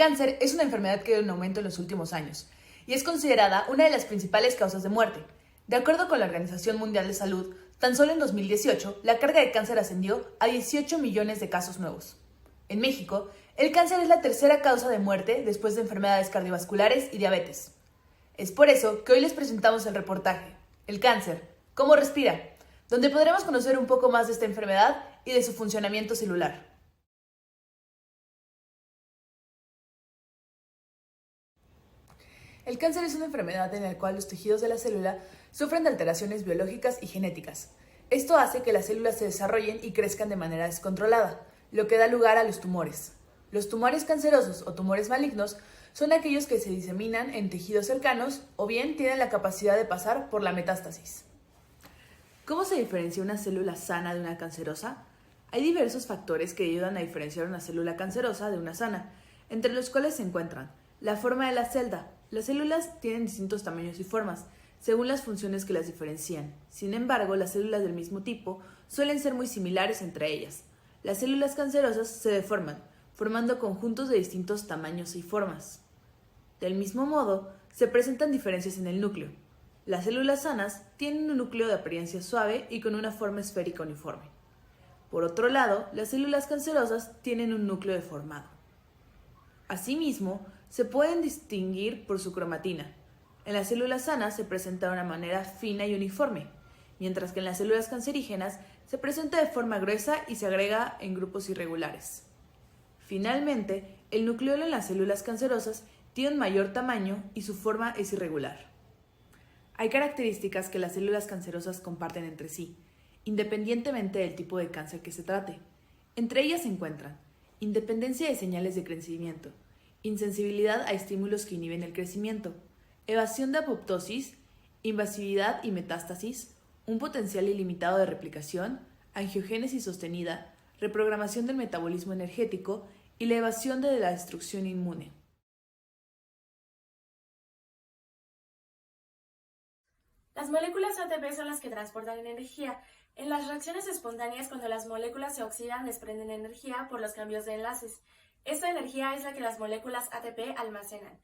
cáncer es una enfermedad que ha ido en aumento en los últimos años y es considerada una de las principales causas de muerte. De acuerdo con la Organización Mundial de Salud, tan solo en 2018 la carga de cáncer ascendió a 18 millones de casos nuevos. En México, el cáncer es la tercera causa de muerte después de enfermedades cardiovasculares y diabetes. Es por eso que hoy les presentamos el reportaje El cáncer, ¿cómo respira?, donde podremos conocer un poco más de esta enfermedad y de su funcionamiento celular. El cáncer es una enfermedad en la cual los tejidos de la célula sufren de alteraciones biológicas y genéticas. Esto hace que las células se desarrollen y crezcan de manera descontrolada, lo que da lugar a los tumores. Los tumores cancerosos o tumores malignos son aquellos que se diseminan en tejidos cercanos o bien tienen la capacidad de pasar por la metástasis. ¿Cómo se diferencia una célula sana de una cancerosa? Hay diversos factores que ayudan a diferenciar una célula cancerosa de una sana, entre los cuales se encuentran la forma de la celda. Las células tienen distintos tamaños y formas, según las funciones que las diferencian. Sin embargo, las células del mismo tipo suelen ser muy similares entre ellas. Las células cancerosas se deforman, formando conjuntos de distintos tamaños y formas. Del mismo modo, se presentan diferencias en el núcleo. Las células sanas tienen un núcleo de apariencia suave y con una forma esférica uniforme. Por otro lado, las células cancerosas tienen un núcleo deformado. Asimismo, se pueden distinguir por su cromatina. En las células sanas se presenta de una manera fina y uniforme, mientras que en las células cancerígenas se presenta de forma gruesa y se agrega en grupos irregulares. Finalmente, el nucleolo en las células cancerosas tiene un mayor tamaño y su forma es irregular. Hay características que las células cancerosas comparten entre sí, independientemente del tipo de cáncer que se trate. Entre ellas se encuentran independencia de señales de crecimiento, insensibilidad a estímulos que inhiben el crecimiento, evasión de apoptosis, invasividad y metástasis, un potencial ilimitado de replicación, angiogénesis sostenida, reprogramación del metabolismo energético y la evasión de la destrucción inmune. Las moléculas ATP son las que transportan energía. En las reacciones espontáneas, cuando las moléculas se oxidan, desprenden energía por los cambios de enlaces. Esta energía es la que las moléculas ATP almacenan.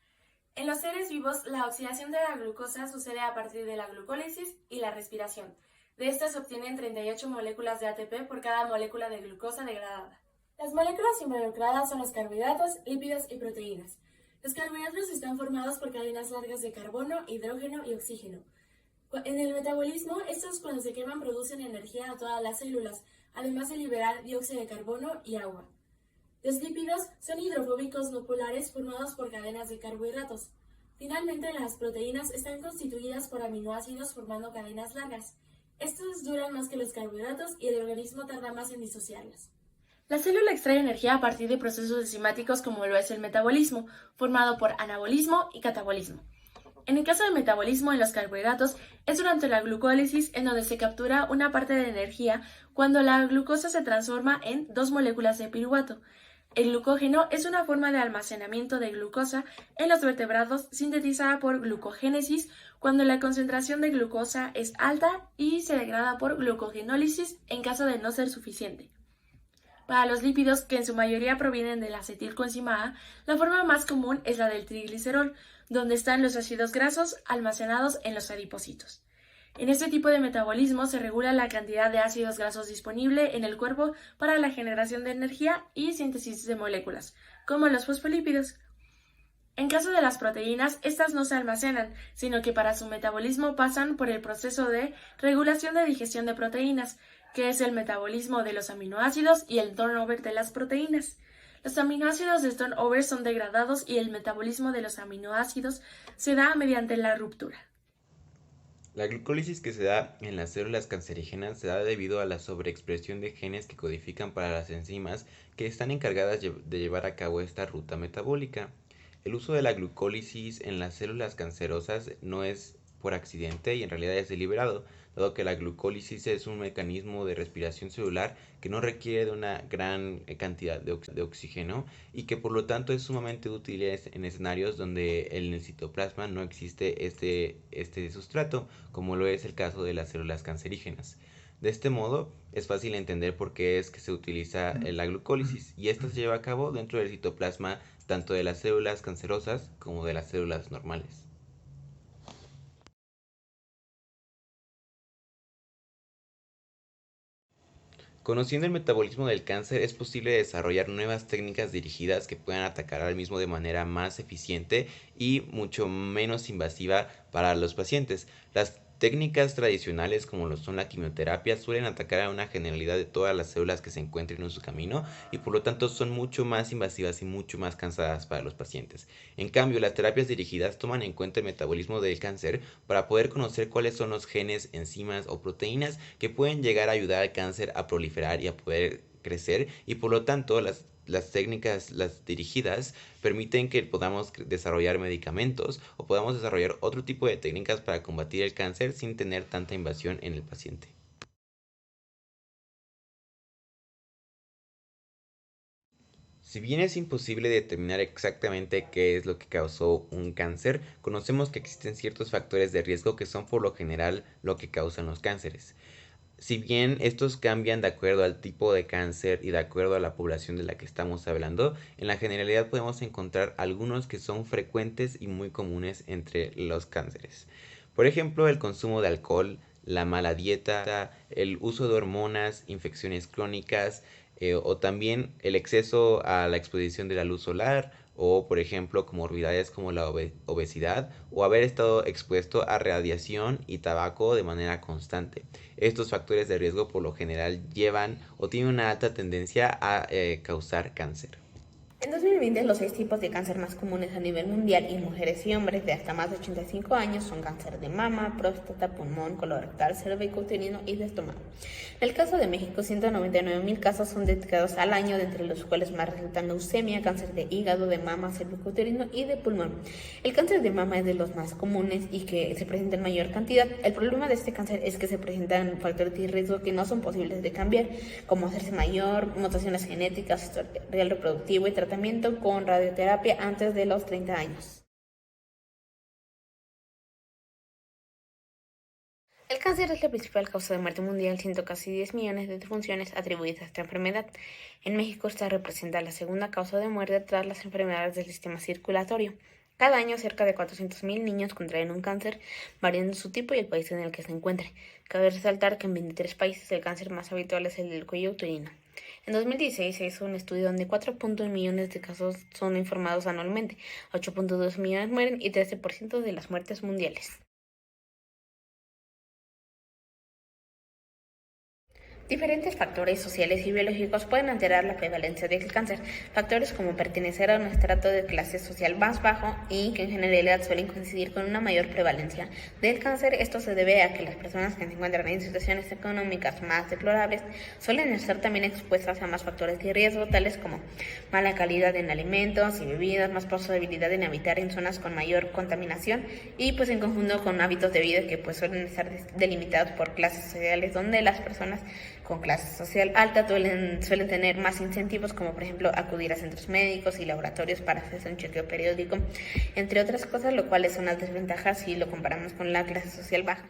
En los seres vivos, la oxidación de la glucosa sucede a partir de la glucólisis y la respiración. De estas se obtienen 38 moléculas de ATP por cada molécula de glucosa degradada. Las moléculas involucradas son los carbohidratos, lípidos y proteínas. Los carbohidratos están formados por cadenas largas de carbono, hidrógeno y oxígeno. En el metabolismo, estos cuando se queman producen energía a todas las células, además de liberar dióxido de carbono y agua. Los lípidos son hidrofóbicos no polares formados por cadenas de carbohidratos. Finalmente, las proteínas están constituidas por aminoácidos formando cadenas largas. Estos duran más que los carbohidratos y el organismo tarda más en disociarlas. La célula extrae energía a partir de procesos enzimáticos como lo es el metabolismo, formado por anabolismo y catabolismo. En el caso del metabolismo en los carbohidratos, es durante la glucólisis en donde se captura una parte de la energía cuando la glucosa se transforma en 2 moléculas de piruvato. El glucógeno es una forma de almacenamiento de glucosa en los vertebrados sintetizada por glucogénesis cuando la concentración de glucosa es alta y se degrada por glucogenólisis en caso de no ser suficiente. Para los lípidos, que en su mayoría provienen de la acetilcoenzima A, la forma más común es la del triglicerol, donde están los ácidos grasos almacenados en los adipocitos. En este tipo de metabolismo se regula la cantidad de ácidos grasos disponible en el cuerpo para la generación de energía y síntesis de moléculas, como los fosfolípidos. En caso de las proteínas, estas no se almacenan, sino que para su metabolismo pasan por el proceso de regulación de digestión de proteínas, que es el metabolismo de los aminoácidos y el turnover de las proteínas. Los aminoácidos de turnover son degradados y el metabolismo de los aminoácidos se da mediante la ruptura. La glucólisis que se da en las células cancerígenas se da debido a la sobreexpresión de genes que codifican para las enzimas que están encargadas de llevar a cabo esta ruta metabólica. El uso de la glucólisis en las células cancerosas no es por accidente y en realidad es deliberado, dado que la glucólisis es un mecanismo de respiración celular que no requiere de una gran cantidad de oxígeno y que por lo tanto es sumamente útil en escenarios donde en el citoplasma no existe este sustrato, como lo es el caso de las células cancerígenas. De este modo, es fácil entender por qué es que se utiliza la glucólisis, y esta se lleva a cabo dentro del citoplasma tanto de las células cancerosas como de las células normales. Conociendo el metabolismo del cáncer, es posible desarrollar nuevas técnicas dirigidas que puedan atacar al mismo de manera más eficiente y mucho menos invasiva para los pacientes. Las técnicas tradicionales, como lo son la quimioterapia, suelen atacar a una generalidad de todas las células que se encuentren en su camino y por lo tanto son mucho más invasivas y mucho más cansadas para los pacientes. En cambio, las terapias dirigidas toman en cuenta el metabolismo del cáncer para poder conocer cuáles son los genes, enzimas o proteínas que pueden llegar a ayudar al cáncer a proliferar y a poder crecer, y por lo tanto las técnicas, las dirigidas, permiten que podamos desarrollar medicamentos o podamos desarrollar otro tipo de técnicas para combatir el cáncer sin tener tanta invasión en el paciente. Si bien es imposible determinar exactamente qué es lo que causó un cáncer, conocemos que existen ciertos factores de riesgo que son por lo general lo que causan los cánceres. Si bien estos cambian de acuerdo al tipo de cáncer y de acuerdo a la población de la que estamos hablando, en la generalidad podemos encontrar algunos que son frecuentes y muy comunes entre los cánceres. Por ejemplo, el consumo de alcohol, la mala dieta, el uso de hormonas, infecciones crónicas, o también el exceso a la exposición de la luz solar, o por ejemplo comorbilidades como la obesidad, o haber estado expuesto a radiación y tabaco de manera constante. Estos factores de riesgo por lo general llevan o tienen una alta tendencia a causar cáncer. En 2020, los 6 tipos de cáncer más comunes a nivel mundial en mujeres y hombres de hasta más de 85 años son cáncer de mama, próstata, pulmón, colorectal, cervicouterino y de estómago. En el caso de México, 199,000 casos son detectados al año, de entre los cuales más resultan leucemia, cáncer de hígado, de mama, cervicouterino y de pulmón. El cáncer de mama es de los más comunes y que se presenta en mayor cantidad. El problema de este cáncer es que se presentan factores de riesgo que no son posibles de cambiar, como hacerse mayor, mutaciones genéticas, historial reproductivo y tratamiento con radioterapia antes de los 30 años. El cáncer es la principal causa de muerte mundial, siendo casi 10 millones de defunciones atribuidas a esta enfermedad. En México, esta representa la segunda causa de muerte tras las enfermedades del sistema circulatorio. Cada año, cerca de 400,000 niños contraen un cáncer, variando su tipo y el país en el que se encuentre. Cabe resaltar que en 23 países el cáncer más habitual es el del cuello uterino. En 2016 se hizo un estudio donde 4,1 millones de casos son informados anualmente, 8,2 millones mueren y 13% de las muertes mundiales. Diferentes factores sociales y biológicos pueden alterar la prevalencia del cáncer. Factores como pertenecer a un estrato de clase social más bajo y que en generalidad suelen coincidir con una mayor prevalencia del cáncer. Esto se debe a que las personas que se encuentran en situaciones económicas más deplorables suelen estar también expuestas a más factores de riesgo, tales como mala calidad en alimentos y bebidas, más posibilidad de habitar en zonas con mayor contaminación y pues en conjunto con hábitos de vida que pues suelen estar delimitados por clases sociales, donde las personas con clase social alta suelen tener más incentivos, como por ejemplo acudir a centros médicos y laboratorios para hacerse un chequeo periódico, entre otras cosas, lo cual es una desventaja si lo comparamos con la clase social baja.